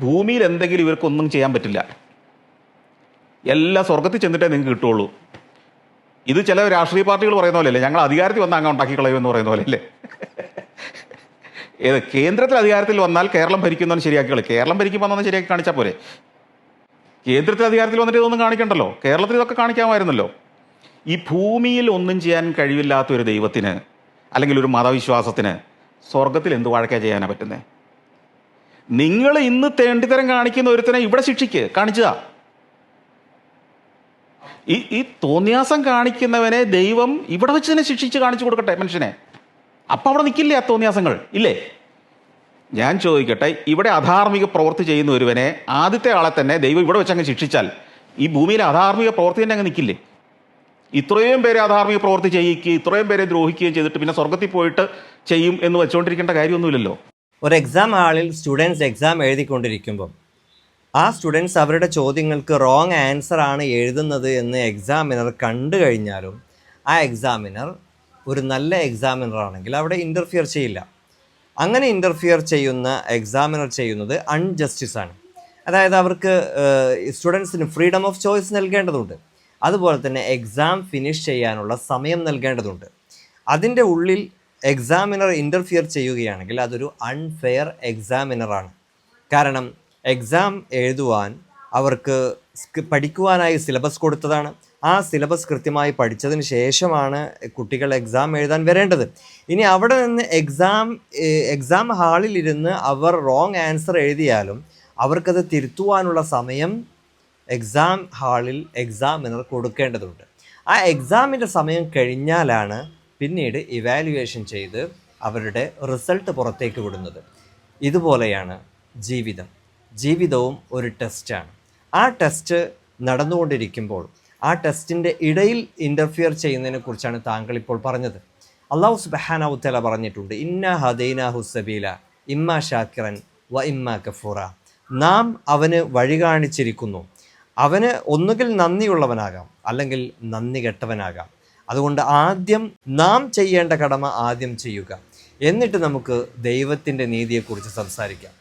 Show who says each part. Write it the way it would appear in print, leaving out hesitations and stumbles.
Speaker 1: ഭൂമിയിൽ എന്തെങ്കിലും ഇവർക്കൊന്നും ചെയ്യാൻ പറ്റില്ല. എല്ലാം സ്വർഗത്തിൽ ചെന്നിട്ടേ നിങ്ങൾക്ക് കിട്ടുള്ളൂ. ഇത് ചില രാഷ്ട്രീയ പാർട്ടികൾ പറയുന്ന പോലെ അല്ലേ, ഞങ്ങൾ അധികാരത്തിൽ വന്നാൽ അങ്ങ് ഉണ്ടാക്കി കളയുമെന്ന് പറയുന്ന പോലെ അല്ലേ. കേന്ദ്രത്തിൽ അധികാരത്തിൽ വന്നാൽ കേരളം ഭരിക്കുന്നവൻ ശരിയാക്കി കളി. കേരളം ഭരിക്കുമ്പോൾ ഒന്ന് ശരിയാക്കി കാണിച്ചാൽ പോരെ. കേന്ദ്രത്തിൽ അധികാരത്തിൽ വന്നിട്ട് ഇതൊന്നും കാണിക്കണ്ടല്ലോ, കേരളത്തിൽ ഇതൊക്കെ കാണിക്കാമായിരുന്നല്ലോ. ഈ ഭൂമിയിൽ ഒന്നും ചെയ്യാൻ കഴിവില്ലാത്ത ഒരു ദൈവത്തിന് അല്ലെങ്കിൽ ഒരു മതവിശ്വാസത്തിന് സ്വർഗത്തിൽ എന്ത് വഴക്കാ ചെയ്യാനാ പറ്റുന്നത്? നിങ്ങൾ ഇന്ന് തേണ്ടിത്തരം കാണിക്കുന്ന ഒരുത്തനെ ഇവിടെ ശിക്ഷിക്ക്, കാണിച്ചതാ. ഈ തോന്നിയാസം കാണിക്കുന്നവനെ ദൈവം ഇവിടെ വെച്ച് തന്നെ ശിക്ഷിച്ച് കാണിച്ചു കൊടുക്കട്ടെ മനുഷ്യനെ. അപ്പം അവിടെ നിൽക്കില്ലേ ആ തോന്നിയാസങ്ങൾ? ഇല്ലേ? ഞാൻ ചോദിക്കട്ടെ, ഇവിടെ അധാർമിക പ്രവൃത്തി ചെയ്യുന്ന ഒരുവനെ ആദ്യത്തെ ആളെ തന്നെ ദൈവം ഇവിടെ വെച്ച് അങ്ങ് ശിക്ഷിച്ചാൽ ഈ ഭൂമിയിലെ അധാർമിക പ്രവൃത്തി തന്നെ അങ്ങ് നിൽക്കില്ലേ? ഇത്രയും പേരെ അധാർമിക പ്രവൃത്തി ചെയ്യിക്കുകയും ഇത്രയും പേരെ ദ്രോഹിക്കുകയും ചെയ്തിട്ട് പിന്നെ സ്വർഗത്തിൽ പോയിട്ട് ചെയ്യും എന്ന് വെച്ചുകൊണ്ടിരിക്കേണ്ട കാര്യമൊന്നുമില്ലല്ലോ.
Speaker 2: ഒരു എക്സാം ഹാളിൽ സ്റ്റുഡൻസ് എക്സാം എഴുതിക്കൊണ്ടിരിക്കുമ്പം ആ സ്റ്റുഡൻസ് അവരുടെ ചോദ്യങ്ങൾക്ക് റോങ് ആൻസർ ആണ് എഴുതുന്നത് എന്ന് എക്സാമിനർ കണ്ടു കഴിഞ്ഞാലും ആ എക്സാമിനർ ഒരു നല്ല എക്സാമിനർ ആണെങ്കിൽ അവിടെ ഇൻ്റർഫിയർ ചെയ്യില്ല. അങ്ങനെ ഇൻ്റർഫിയർ ചെയ്യുന്ന എക്സാമിനർ ചെയ്യുന്നത് അൺജസ്റ്റിസ് ആണ്. അതായത് അവർക്ക് സ്റ്റുഡൻസിന് ഫ്രീഡം ഓഫ് ചോയ്സ് നൽകേണ്ടതുണ്ട്. അതുപോലെ തന്നെ എക്സാം ഫിനിഷ് ചെയ്യാനുള്ള സമയം നൽകേണ്ടതുണ്ട്. അതിൻ്റെ ഉള്ളിൽ എക്സാമിനർ ഇൻ്റർഫിയർ ചെയ്യുകയാണെങ്കിൽ അതൊരു അൺഫെയർ എക്സാമിനറാണ്. കാരണം എക്സാം എഴുതുവാൻ അവർക്ക് പഠിക്കുവാനായി സിലബസ് കൊടുത്തതാണ്. ആ സിലബസ് കൃത്യമായി പഠിച്ചതിന് ശേഷമാണ് കുട്ടികൾ എക്സാം എഴുതാൻ വരേണ്ടത്. ഇനി അവിടെ നിന്ന് എക്സാം ഹാളിലിരുന്ന് അവർ റോങ് ആൻസർ എഴുതിയാലും അവർക്കത് തിരുത്തുവാനുള്ള സമയം എക്സാം ഹാളിൽ എക്സാമിനർ കൊടുക്കേണ്ടതുണ്ട്. ആ എക്സാമിൻ്റെ സമയം കഴിഞ്ഞാലാണ് പിന്നീട് ഇവാലുവേഷൻ ചെയ്ത് അവരുടെ റിസൾട്ട് പുറത്തേക്ക് വിടുന്നത്. ഇതുപോലെയാണ് ജീവിതവും ഒരു ടെസ്റ്റാണ്. ആ ടെസ്റ്റ് നടന്നുകൊണ്ടിരിക്കുമ്പോൾ ആ ടെസ്റ്റിൻ്റെ ഇടയിൽ ഇൻ്റർഫിയർ ചെയ്യുന്നതിനെ കുറിച്ചാണ് താങ്കൾ ഇപ്പോൾ പറഞ്ഞത്. അല്ലാഹു സുബ്ഹാനഹു വ തആല പറഞ്ഞിട്ടുണ്ട്, ഇന്നാ ഹദൈനാഹു സബീല ഇമ്മാ ഷാക്കിറൻ വ ഇമ്മാ കഫൂറ. നാം അവന് വഴി കാണിച്ചിരിക്കുന്നു. അവന് ഒന്നുകിൽ നന്ദിയുള്ളവനാകാം അല്ലെങ്കിൽ നന്ദി കെട്ടവനാകാം. അതുകൊണ്ട് ആദ്യം നാം ചെയ്യേണ്ട കടമ ആദ്യം ചെയ്യുക, എന്നിട്ട് നമുക്ക് ദൈവത്തിൻ്റെ നീതിയെക്കുറിച്ച് സംസാരിക്കാം.